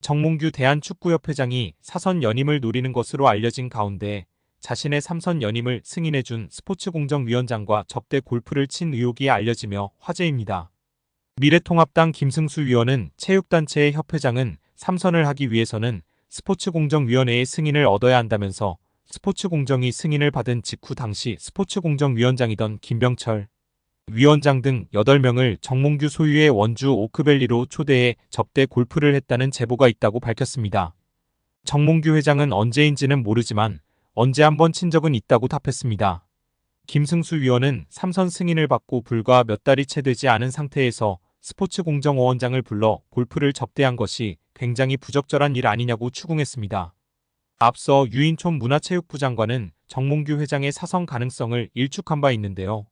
정몽규 대한축구협회장이 사선 연임을 노리는 것으로 알려진 가운데 자신의 3선 연임을 승인해준 스포츠공정위원장과 접대 골프를 친 의혹이 알려지며 화제입니다. 미래통합당 김승수 위원은 체육단체의 협회장은 3선을 하기 위해서는 스포츠공정위원회의 승인을 얻어야 한다면서 스포츠공정이 승인을 받은 직후 당시 스포츠공정위원장이던 김병철 위원장 등 8명을 정몽규 소유의 원주 오크밸리로 초대해 접대 골프를 했다는 제보가 있다고 밝혔습니다. 정몽규 회장은 언제인지는 모르지만 언제 한번 친 적은 있다고 답했습니다. 김승수 위원은 3선 승인을 받고 불과 몇 달이 채 되지 않은 상태에서 스포츠공정위원장을 불러 골프를 접대한 것이 굉장히 부적절한 일 아니냐고 추궁했습니다. 앞서 유인촌 문화체육부 장관은 정몽규 회장의 사선 가능성을 일축한 바 있는데요.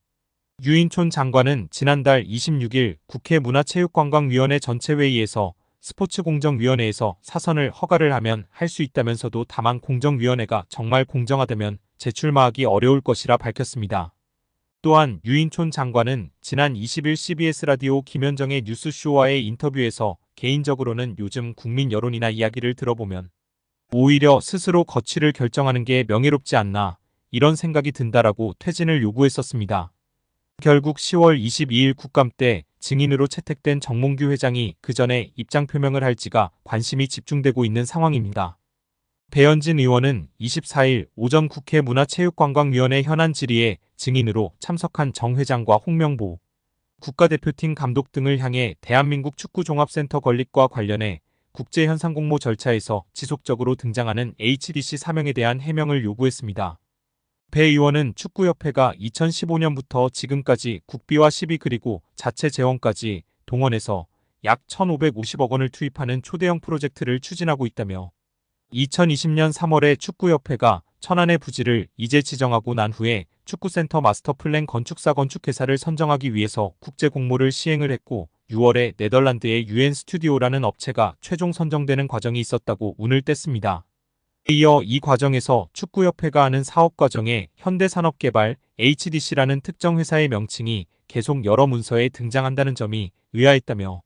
유인촌 장관은 지난달 26일 국회 문화체육관광위원회 전체회의에서 스포츠공정위원회에서 사선을 허가를 하면 할 수 있다면서도 다만 공정위원회가 정말 공정하다면 재출마하기 어려울 것이라 밝혔습니다. 또한 유인촌 장관은 지난 20일 CBS 라디오 김현정의 뉴스쇼와의 인터뷰에서 개인적으로는 요즘 국민 여론이나 이야기를 들어보면 오히려 스스로 거취를 결정하는 게 명예롭지 않나 이런 생각이 든다라고 퇴진을 요구했었습니다. 결국 10월 22일 국감 때 증인으로 채택된 정몽규 회장이 그 전에 입장 표명을 할지가 관심이 집중되고 있는 상황입니다. 배현진 의원은 24일 오전 국회 문화체육관광위원회 현안 질의에 증인으로 참석한 정 회장과 홍명보 국가대표팀 감독 등을 향해 대한민국 축구종합센터 건립과 관련해 국제현상공모 절차에서 지속적으로 등장하는 HDC 사명에 대한 해명을 요구했습니다. 배 의원은 축구협회가 2015년부터 지금까지 국비와 시비 그리고 자체 재원까지 동원해서 약 1,550억 원을 투입하는 초대형 프로젝트를 추진하고 있다며 2020년 3월에 축구협회가 천안의 부지를 이제 지정하고 난 후에 축구센터 마스터플랜 건축사 건축회사를 선정하기 위해서 국제공모를 시행을 했고 6월에 네덜란드의 UN 스튜디오라는 업체가 최종 선정되는 과정이 있었다고 운을 뗐습니다. 이어 이 과정에서 축구협회가 하는 사업 과정에 현대산업개발 HDC라는 특정 회사의 명칭이 계속 여러 문서에 등장한다는 점이 의아했다며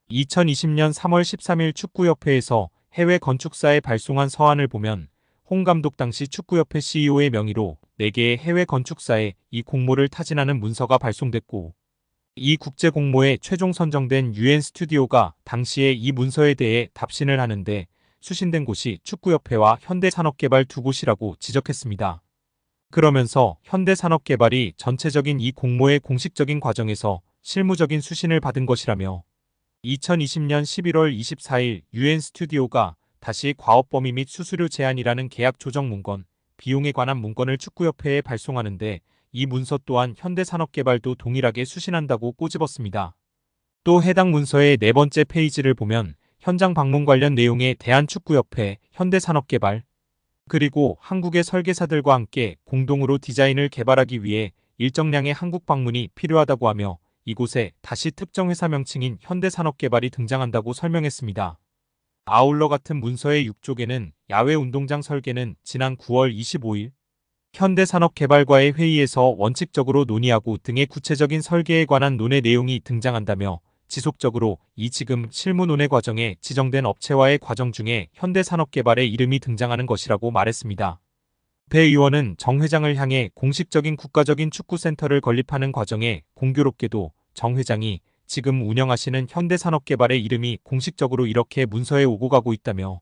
2020년 3월 13일 축구협회에서 해외 건축사에 발송한 서한을 보면 홍 감독 당시 축구협회 CEO의 명의로 4개의 해외 건축사에 이 공모를 타진하는 문서가 발송됐고 이 국제공모에 최종 선정된 UN 스튜디오가 당시에 이 문서에 대해 답신을 하는데 수신된 곳이 축구협회와 현대산업개발 두 곳이라고 지적했습니다. 그러면서 현대산업개발이 전체적인 이 공모의 공식적인 과정에서 실무적인 수신을 받은 것이라며 2020년 11월 24일 UN 스튜디오가 다시 과업범위 및 수수료 제한이라는 계약 조정 문건, 비용에 관한 문건을 축구협회에 발송하는데 이 문서 또한 현대산업개발도 동일하게 수신한다고 꼬집었습니다. 또 해당 문서의 4번째 페이지를 보면 현장 방문 관련 내용에 대한축구협회, 현대산업개발, 그리고 한국의 설계사들과 함께 공동으로 디자인을 개발하기 위해 일정량의 한국 방문이 필요하다고 하며 이곳에 다시 특정 회사 명칭인 현대산업개발이 등장한다고 설명했습니다. 아울러 같은 문서의 6쪽에는 야외 운동장 설계는 지난 9월 25일 현대산업개발과의 회의에서 원칙적으로 논의하고 등의 구체적인 설계에 관한 논의 내용이 등장한다며 지속적으로 이 지금 실무 논의 과정에 지정된 업체와의 과정 중에 현대산업개발의 이름이 등장하는 것이라고 말했습니다. 배 의원은 정 회장을 향해 공식적인 국가적인 축구센터를 건립하는 과정에 공교롭게도 정 회장이 지금 운영하시는 현대산업개발의 이름이 공식적으로 이렇게 문서에 오고 가고 있다며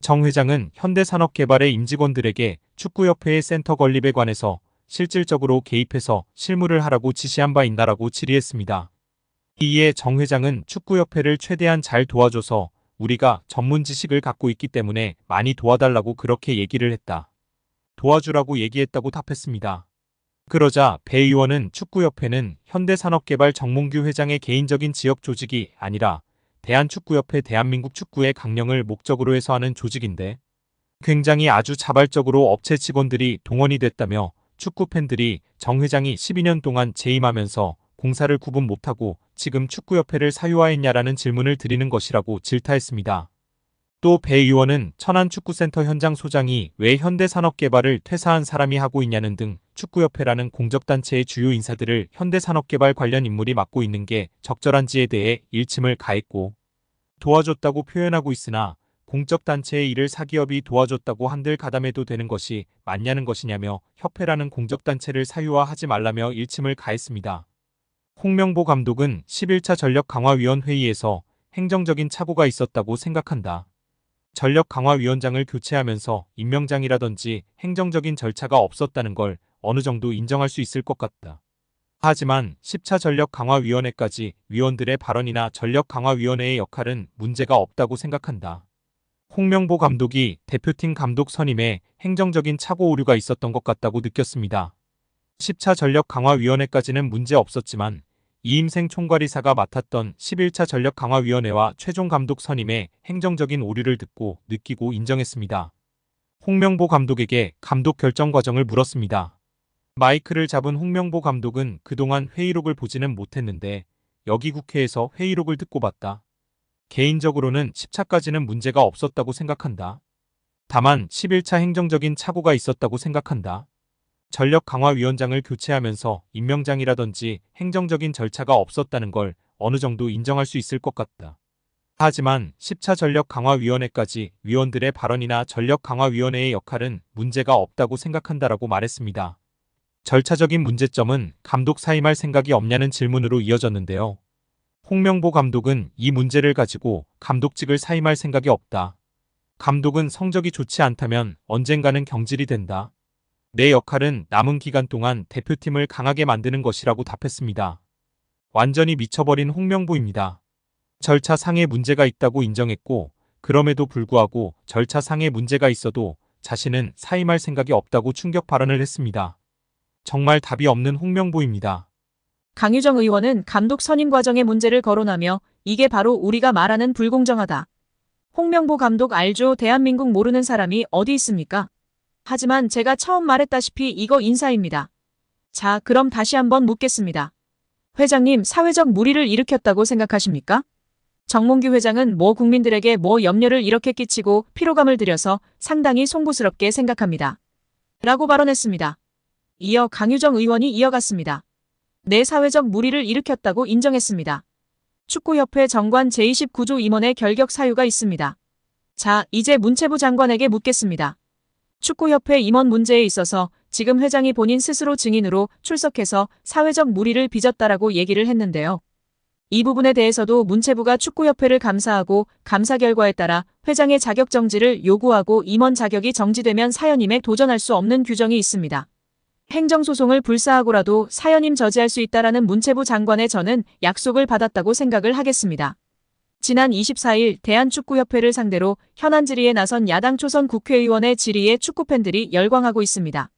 정 회장은 현대산업개발의 임직원들에게 축구협회의 센터 건립에 관해서 실질적으로 개입해서 실무를 하라고 지시한 바 있나라고 질의했습니다. 이에 정 회장은 축구협회를 최대한 잘 도와줘서 우리가 전문 지식을 갖고 있기 때문에 많이 도와달라고 그렇게 얘기를 했다. 도와주라고 얘기했다고 답했습니다. 그러자 배 의원은 축구협회는 현대산업개발 정몽규 회장의 개인적인 지역 조직이 아니라 대한축구협회 대한민국 축구의 강령을 목적으로 해서 하는 조직인데 굉장히 아주 자발적으로 업체 직원들이 동원이 됐다며 축구 팬들이 정 회장이 12년 동안 재임하면서 공사를 구분 못하고 지금 축구협회를 사유화했냐라는 질문을 드리는 것이라고 질타했습니다. 또 배 의원은 천안축구센터 현장 소장이 왜 현대산업개발을 퇴사한 사람이 하고 있냐는 등 축구협회라는 공적단체의 주요 인사들을 현대산업개발 관련 인물이 맡고 있는 게 적절한지에 대해 일침을 가했고 도와줬다고 표현하고 있으나 공적 단체의 일을 사기업이 도와줬다고 한들 가담해도 되는 것이 맞냐는 것이냐며 협회라는 공적 단체를 사유화하지 말라며 일침을 가했습니다. 홍명보 감독은 11차 전력강화위원회의에서 행정적인 착오가 있었다고 생각한다. 전력강화위원장을 교체하면서 임명장이라든지 행정적인 절차가 없었다는 걸 어느 정도 인정할 수 있을 것 같다. 하지만 10차 전력강화위원회까지 위원들의 발언이나 전력강화위원회의 역할은 문제가 없다고 생각한다. 홍명보 감독이 대표팀 감독 선임에 행정적인 착오 오류가 있었던 것 같다고 느꼈습니다. 10차 전력강화위원회까지는 문제 없었지만 이임생 총괄이사가 맡았던 11차 전력강화위원회와 최종 감독 선임에 행정적인 오류를 느끼고 인정했습니다. 홍명보 감독에게 감독 결정 과정을 물었습니다. 마이크를 잡은 홍명보 감독은 그동안 회의록을 보지는 못했는데 여기 국회에서 회의록을 듣고 봤다. 개인적으로는 10차까지는 문제가 없었다고 생각한다. 다만 11차 행정적인 착오가 있었다고 생각한다. 전력강화위원장을 교체하면서 임명장이라든지 행정적인 절차가 없었다는 걸 어느 정도 인정할 수 있을 것 같다. 하지만 10차 전력강화위원회까지 위원들의 발언이나 전력강화위원회의 역할은 문제가 없다고 생각한다라고 말했습니다. 절차적인 문제점은 감독 사임할 생각이 없냐는 질문으로 이어졌는데요. 홍명보 감독은 이 문제를 가지고 감독직을 사임할 생각이 없다. 감독은 성적이 좋지 않다면 언젠가는 경질이 된다. 내 역할은 남은 기간 동안 대표팀을 강하게 만드는 것이라고 답했습니다. 완전히 미쳐버린 홍명보입니다. 절차상의 문제가 있다고 인정했고 그럼에도 불구하고 절차상의 문제가 있어도 자신은 사임할 생각이 없다고 충격 발언을 했습니다. 정말 답이 없는 홍명보입니다. 강유정 의원은 감독 선임 과정의 문제를 거론하며 이게 바로 우리가 말하는 불공정하다. 홍명보 감독 알죠? 대한민국 모르는 사람이 어디 있습니까? 하지만 제가 처음 말했다시피 이거 인사입니다. 자, 그럼 다시 한번 묻겠습니다. 회장님, 사회적 물의를 일으켰다고 생각하십니까? 정몽규 회장은 국민들에게 염려를 이렇게 끼치고 피로감을 들여서 상당히 송구스럽게 생각합니다. 라고 발언했습니다. 이어 강유정 의원이 이어갔습니다. 내 사회적 물의를 일으켰다고 인정했습니다. 축구협회 정관 제29조 임원의 결격 사유가 있습니다. 자, 이제 문체부 장관에게 묻겠습니다. 축구협회 임원 문제에 있어서 지금 회장이 본인 스스로 증인으로 출석해서 사회적 물의를 빚었다라고 얘기를 했는데요. 이 부분에 대해서도 문체부가 축구협회를 감사하고 감사 결과에 따라 회장의 자격 정지를 요구하고 임원 자격이 정지되면 사연임에 도전할 수 없는 규정이 있습니다. 행정소송을 불사하고라도 사연임 저지할 수 있다라는 문체부 장관의 저는 약속을 받았다고 생각을 하겠습니다. 지난 24일 대한축구협회를 상대로 현안 질의에 나선 야당 초선 국회의원의 질의에 축구팬들이 열광하고 있습니다.